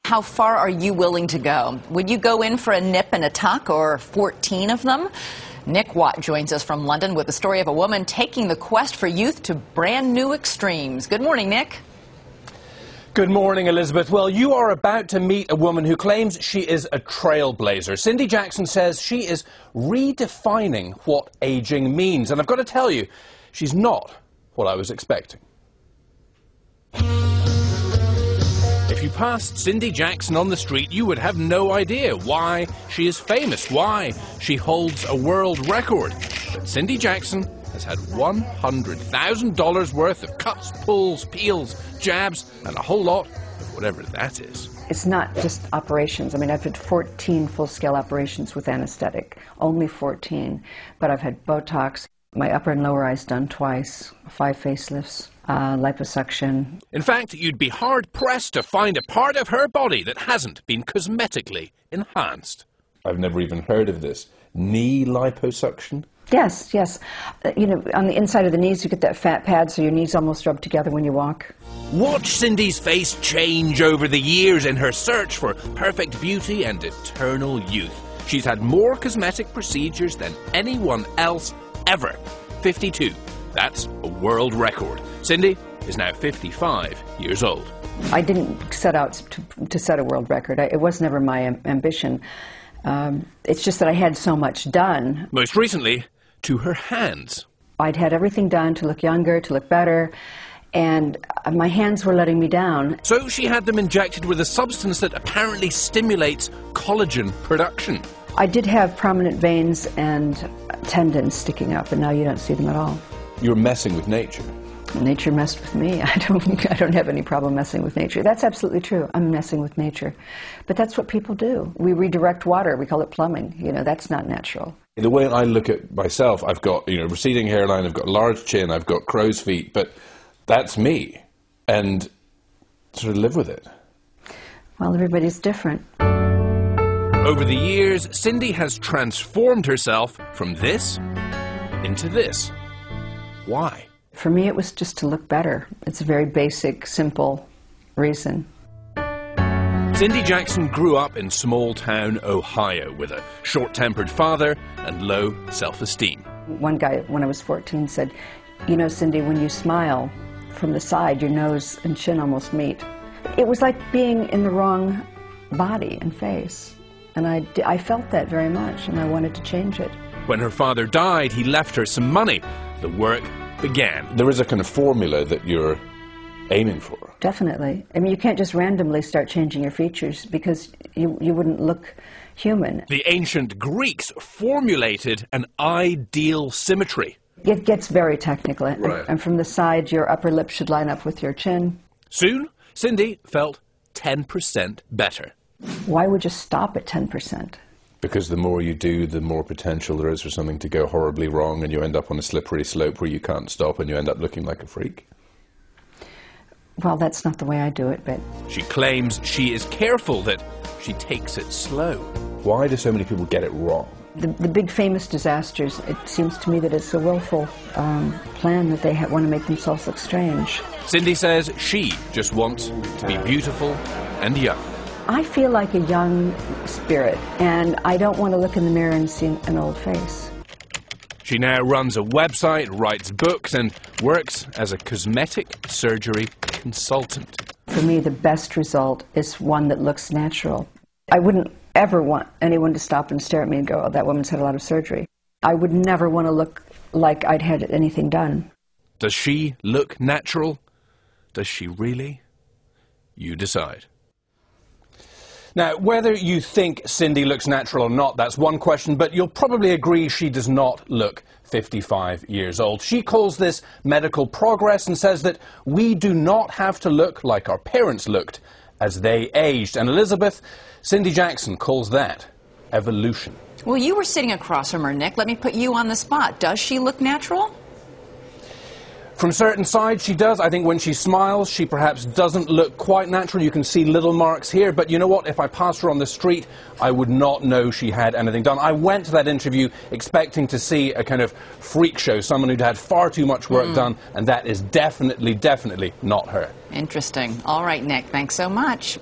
How far are you willing to go? Would you go in for a nip and a tuck or 14 of them? Nick Watt joins us from London with the story of a woman taking the quest for youth to brand new extremes. Good morning, Nick. Good morning, Elizabeth. Well, you are about to meet a woman who claims she is a trailblazer. Cindy Jackson says she is redefining what aging means. And I've got to tell you, she's not what I was expecting. If you passed Cindy Jackson on the street, you would have no idea why she is famous, why she holds a world record. But Cindy Jackson has had $100,000 worth of cuts, pulls, peels, jabs, and a whole lot of whatever that is. It's not just operations. I mean, I've had 14 full-scale operations with anesthetic, only 14. But I've had Botox, my upper and lower eyes done twice, 5 facelifts, liposuction. In fact, you'd be hard-pressed to find a part of her body that hasn't been cosmetically enhanced. I've never even heard of this. Knee liposuction? Yes, yes. You know, on the inside of the knees, you get that fat pad so your knees almost rub together when you walk. Watch Cindy's face change over the years in her search for perfect beauty and eternal youth. She's had more cosmetic procedures than anyone else ever. 52. That's a world record. Cindy is now 55 years old. I didn't set out to set a world record. It was never my ambition. It's just that I had so much done. Most recently, to her hands. I'd had everything done to look younger, to look better, and my hands were letting me down. So she had them injected with a substance that apparently stimulates collagen production. I did have prominent veins and tendons sticking up, and now you don't see them at all. You're messing with nature. Nature messed with me. I don't have any problem messing with nature. That's absolutely true. I'm messing with nature. But that's what people do. We redirect water. We call it plumbing. You know, that's not natural. The way I look at myself, I've got, receding hairline, I've got a large chin, I've got crow's feet, but that's me. And sort of live with it. Well, everybody's different. Over the years, Cindy has transformed herself from this into this. Why? For me, it was just to look better. It's a very basic, simple reason. Cindy Jackson grew up in small-town Ohio with a short-tempered father and low self-esteem. One guy, when I was 14, said, "You know, Cindy, when you smile from the side, your nose and chin almost meet." It was like being in the wrong body and face. And I felt that very much, and I wanted to change it. When her father died, he left her some money. The work began. There is a kind of formula that you're aiming for. Definitely. I mean, you can't just randomly start changing your features because you wouldn't look human. The ancient Greeks formulated an ideal symmetry. It gets very technical. Right. And from the side, your upper lip should line up with your chin. Soon, Cindy felt 10% better. Why would you stop at 10%? Because the more you do, the more potential there is for something to go horribly wrong, and you end up on a slippery slope where you can't stop and you end up looking like a freak. Well, that's not the way I do it, but... She claims she is careful, that she takes it slow. Why do so many people get it wrong? The big famous disasters, it seems to me that it's a willful plan that they want to make themselves look strange. Cindy says she just wants to be beautiful and young. I feel like a young spirit, and I don't want to look in the mirror and see an old face. She now runs a website, writes books, and works as a cosmetic surgery consultant. For me, the best result is one that looks natural. I wouldn't ever want anyone to stop and stare at me and go, "Oh, that woman's had a lot of surgery." I would never want to look like I'd had anything done. Does she look natural? Does she really? You decide. Now, whether you think Cindy looks natural or not, that's one question, but you'll probably agree she does not look 55 years old. She calls this medical progress and says that we do not have to look like our parents looked as they aged. And Elizabeth, Cindy Jackson calls that evolution. Well, you were sitting across from her, Nick. Let me put you on the spot. Does she look natural? From certain sides, she does. I think when she smiles, she perhaps doesn't look quite natural. You can see little marks here, but you know what? If I passed her on the street, I would not know she had anything done. I went to that interview expecting to see a kind of freak show, someone who'd had far too much work done, and that is definitely not her. Interesting. All right, Nick, thanks so much.